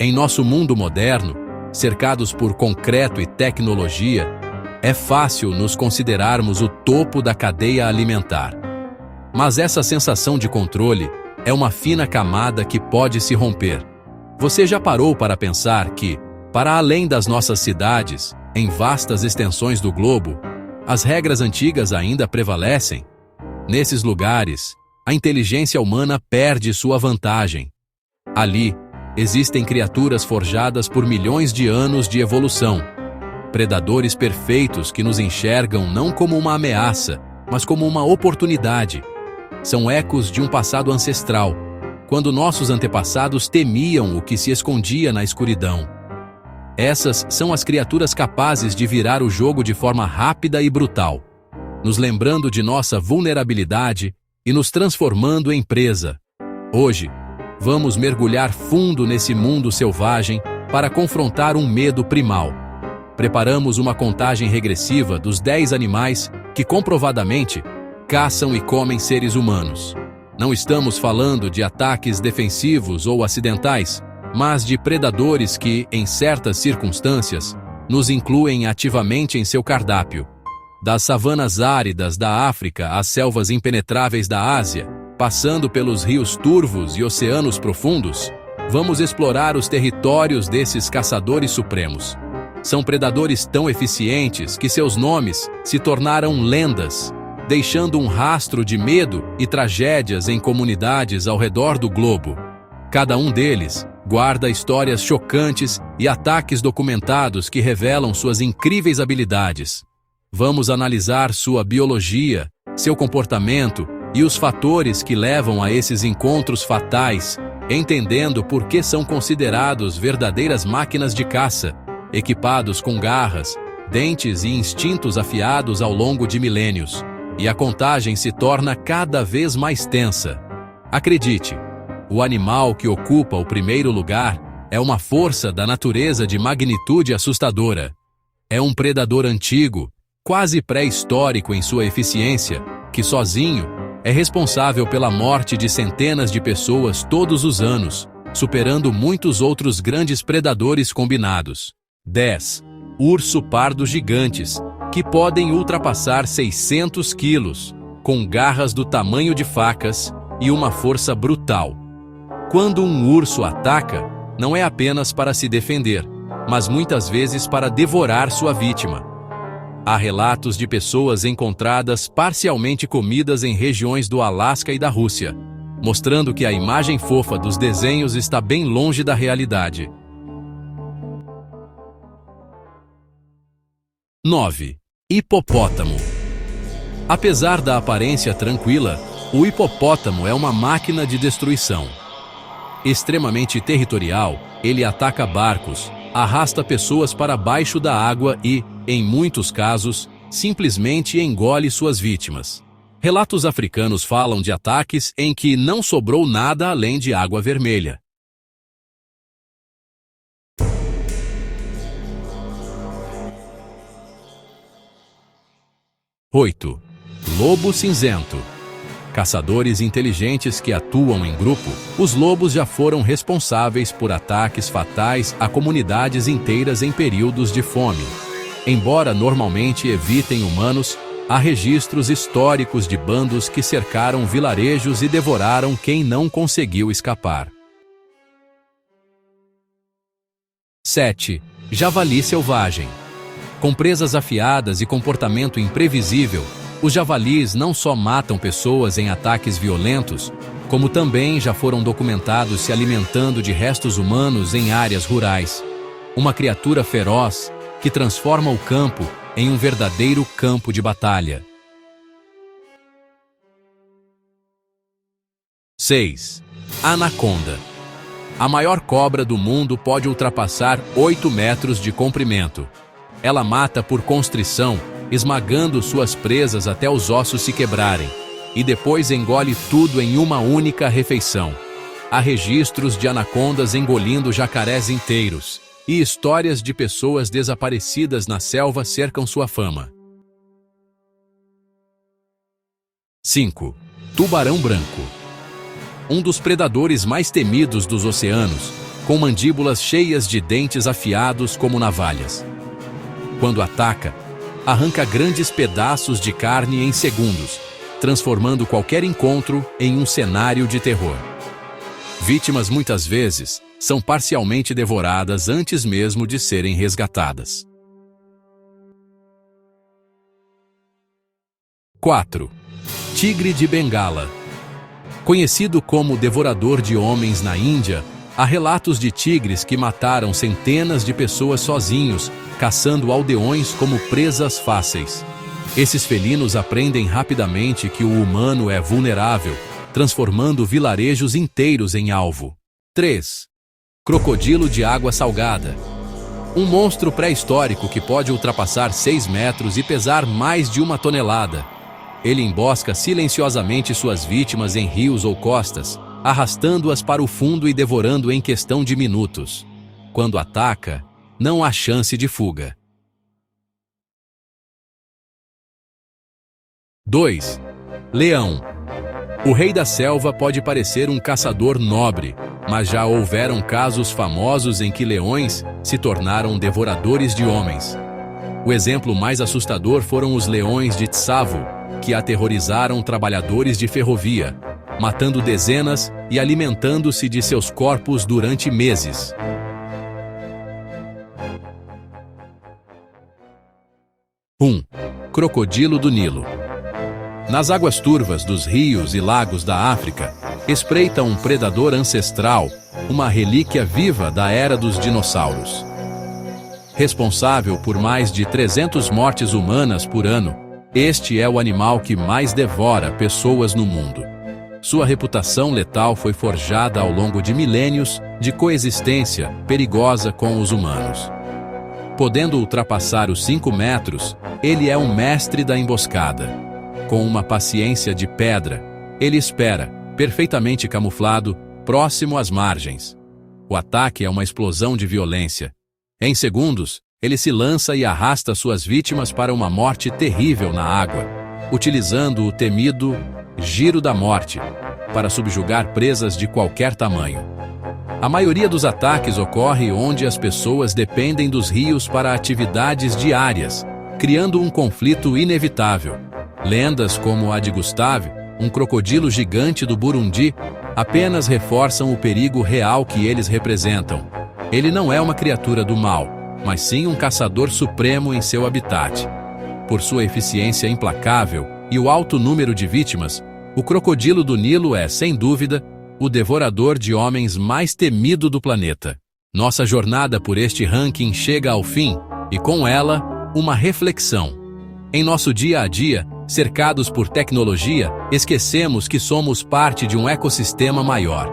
Em nosso mundo moderno, cercados por concreto e tecnologia, é fácil nos considerarmos o topo da cadeia alimentar. Mas essa sensação de controle é uma fina camada que pode se romper. Você já parou para pensar que, para além das nossas cidades, em vastas extensões do globo, as regras antigas ainda prevalecem? Nesses lugares, a inteligência humana perde sua vantagem. Ali, existem criaturas forjadas por milhões de anos de evolução, predadores perfeitos que nos enxergam não como uma ameaça, mas como uma oportunidade. São ecos de um passado ancestral, quando nossos antepassados temiam o que se escondia na escuridão. Essas são as criaturas capazes de virar o jogo de forma rápida e brutal, nos lembrando de nossa vulnerabilidade e nos transformando em presa. Hoje, vamos mergulhar fundo nesse mundo selvagem para confrontar um medo primal. Preparamos uma contagem regressiva dos 10 animais que comprovadamente caçam e comem seres humanos. Não estamos falando de ataques defensivos ou acidentais, mas de predadores que, em certas circunstâncias, nos incluem ativamente em seu cardápio. Das savanas áridas da África às selvas impenetráveis da Ásia, passando pelos rios turvos e oceanos profundos, vamos explorar os territórios desses caçadores supremos. São predadores tão eficientes que seus nomes se tornaram lendas, deixando um rastro de medo e tragédias em comunidades ao redor do globo. Cada um deles guarda histórias chocantes e ataques documentados que revelam suas incríveis habilidades. Vamos analisar sua biologia, seu comportamento e os fatores que levam a esses encontros fatais, entendendo por que são considerados verdadeiras máquinas de caça, equipados com garras, dentes e instintos afiados ao longo de milênios. E a contagem se torna cada vez mais tensa. Acredite, o animal que ocupa o primeiro lugar é uma força da natureza de magnitude assustadora. É um predador antigo, quase pré-histórico em sua eficiência, que sozinho é responsável pela morte de centenas de pessoas todos os anos, superando muitos outros grandes predadores combinados. 10. Urso pardo gigantes, que podem ultrapassar 600 quilos, com garras do tamanho de facas e uma força brutal. Quando um urso ataca, não é apenas para se defender, mas muitas vezes para devorar sua vítima. Há relatos de pessoas encontradas parcialmente comidas em regiões do Alasca e da Rússia, mostrando que a imagem fofa dos desenhos está bem longe da realidade. 9. Hipopótamo. Apesar da aparência tranquila, o hipopótamo é uma máquina de destruição. Extremamente territorial, ele ataca barcos, arrasta pessoas para baixo da água e, em muitos casos, simplesmente engole suas vítimas. Relatos africanos falam de ataques em que não sobrou nada além de água vermelha. 8. Lobo cinzento. Caçadores inteligentes que atuam em grupo, os lobos já foram responsáveis por ataques fatais a comunidades inteiras em períodos de fome. Embora normalmente evitem humanos, há registros históricos de bandos que cercaram vilarejos e devoraram quem não conseguiu escapar. 7. Javali selvagem. Com presas afiadas e comportamento imprevisível, os javalis não só matam pessoas em ataques violentos, como também já foram documentados se alimentando de restos humanos em áreas rurais. Uma criatura feroz que transforma o campo em um verdadeiro campo de batalha. 6. Anaconda. A maior cobra do mundo pode ultrapassar 8 metros de comprimento. Ela mata por constrição, esmagando suas presas até os ossos se quebrarem, e depois engole tudo em uma única refeição. Há registros de anacondas engolindo jacarés inteiros, e histórias de pessoas desaparecidas na selva cercam sua fama. 5. Tubarão branco. Um dos predadores mais temidos dos oceanos, com mandíbulas cheias de dentes afiados como navalhas. Quando ataca, arranca grandes pedaços de carne em segundos, transformando qualquer encontro em um cenário de terror. Vítimas muitas vezes são parcialmente devoradas antes mesmo de serem resgatadas. 4. Tigre de Bengala. Conhecido como devorador de homens na Índia, há relatos de tigres que mataram centenas de pessoas sozinhos, caçando aldeões como presas fáceis. Esses felinos aprendem rapidamente que o humano é vulnerável, transformando vilarejos inteiros em alvo. 3. Crocodilo de água salgada. Um monstro pré-histórico que pode ultrapassar 6 metros e pesar mais de 1 tonelada. Ele embosca silenciosamente suas vítimas em rios ou costas, arrastando-as para o fundo e devorando em questão de minutos. Quando ataca, não há chance de fuga. 2. Leão. O rei da selva pode parecer um caçador nobre, mas já houveram casos famosos em que leões se tornaram devoradores de homens. O exemplo mais assustador foram os leões de Tsavo, que aterrorizaram trabalhadores de ferrovia, matando dezenas e alimentando-se de seus corpos durante meses. 1. Crocodilo do Nilo. Nas águas turvas dos rios e lagos da África, espreita um predador ancestral, uma relíquia viva da era dos dinossauros. Responsável por mais de 300 mortes humanas por ano, este é o animal que mais devora pessoas no mundo. Sua reputação letal foi forjada ao longo de milênios de coexistência perigosa com os humanos. Podendo ultrapassar os 5 metros, ele é um mestre da emboscada. Com uma paciência de pedra, ele espera, perfeitamente camuflado, próximo às margens. O ataque é uma explosão de violência. Em segundos, ele se lança e arrasta suas vítimas para uma morte terrível na água, utilizando o temido giro da morte para subjugar presas de qualquer tamanho. A maioria dos ataques ocorre onde as pessoas dependem dos rios para atividades diárias, criando um conflito inevitável. Lendas como a de Gustave, um crocodilo gigante do Burundi, apenas reforçam o perigo real que eles representam. Ele não é uma criatura do mal, mas sim um caçador supremo em seu habitat. Por sua eficiência implacável e o alto número de vítimas, o crocodilo do Nilo é, sem dúvida, o devorador de homens mais temido do planeta. Nossa jornada por este ranking chega ao fim, e com ela, uma reflexão. Em nosso dia a dia, cercados por tecnologia, esquecemos que somos parte de um ecossistema maior.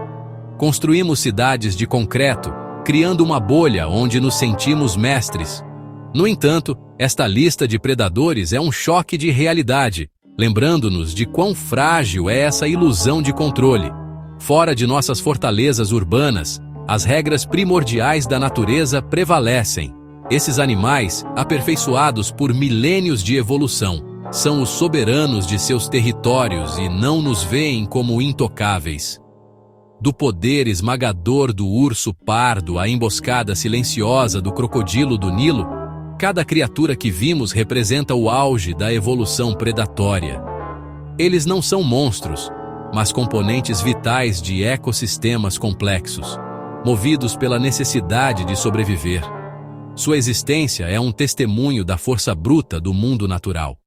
Construímos cidades de concreto, criando uma bolha onde nos sentimos mestres. No entanto, esta lista de predadores é um choque de realidade, lembrando-nos de quão frágil é essa ilusão de controle. Fora de nossas fortalezas urbanas, as regras primordiais da natureza prevalecem. Esses animais, aperfeiçoados por milênios de evolução, são os soberanos de seus territórios e não nos veem como intocáveis. Do poder esmagador do urso pardo à emboscada silenciosa do crocodilo do Nilo, cada criatura que vimos representa o auge da evolução predatória. Eles não são monstros, mas componentes vitais de ecossistemas complexos, movidos pela necessidade de sobreviver. Sua existência é um testemunho da força bruta do mundo natural.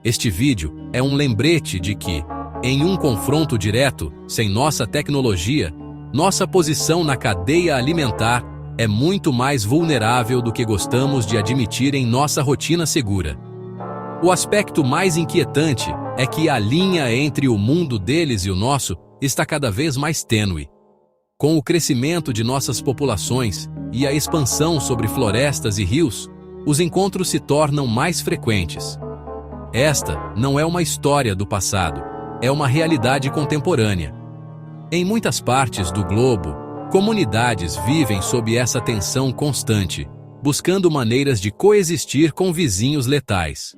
Este vídeo é um lembrete de que, em um confronto direto, sem nossa tecnologia, nossa posição na cadeia alimentar é muito mais vulnerável do que gostamos de admitir em nossa rotina segura. O aspecto mais inquietante é que a linha entre o mundo deles e o nosso está cada vez mais tênue. Com o crescimento de nossas populações e a expansão sobre florestas e rios, os encontros se tornam mais frequentes. Esta não é uma história do passado, é uma realidade contemporânea. Em muitas partes do globo, comunidades vivem sob essa tensão constante, buscando maneiras de coexistir com vizinhos letais.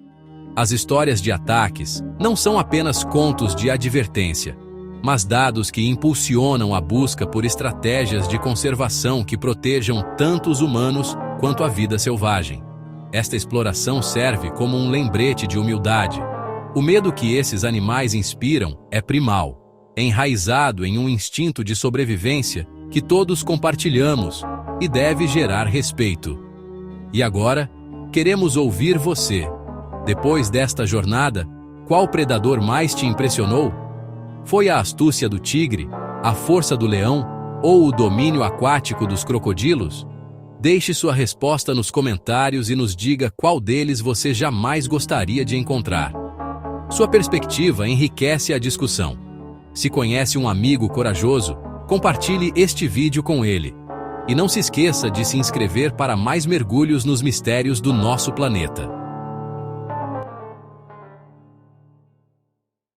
As histórias de ataques não são apenas contos de advertência. mas dados que impulsionam a busca por estratégias de conservação que protejam tanto os humanos quanto a vida selvagem. Esta exploração serve como um lembrete de humildade. O medo que esses animais inspiram é primal, enraizado em um instinto de sobrevivência que todos compartilhamos e deve gerar respeito. E agora, queremos ouvir você. Depois desta jornada, qual predador mais te impressionou? Foi a astúcia do tigre, a força do leão ou o domínio aquático dos crocodilos? Deixe sua resposta nos comentários e nos diga qual deles você jamais gostaria de encontrar. Sua perspectiva enriquece a discussão. Se conhece um amigo corajoso, compartilhe este vídeo com ele. E não se esqueça de se inscrever para mais mergulhos nos mistérios do nosso planeta.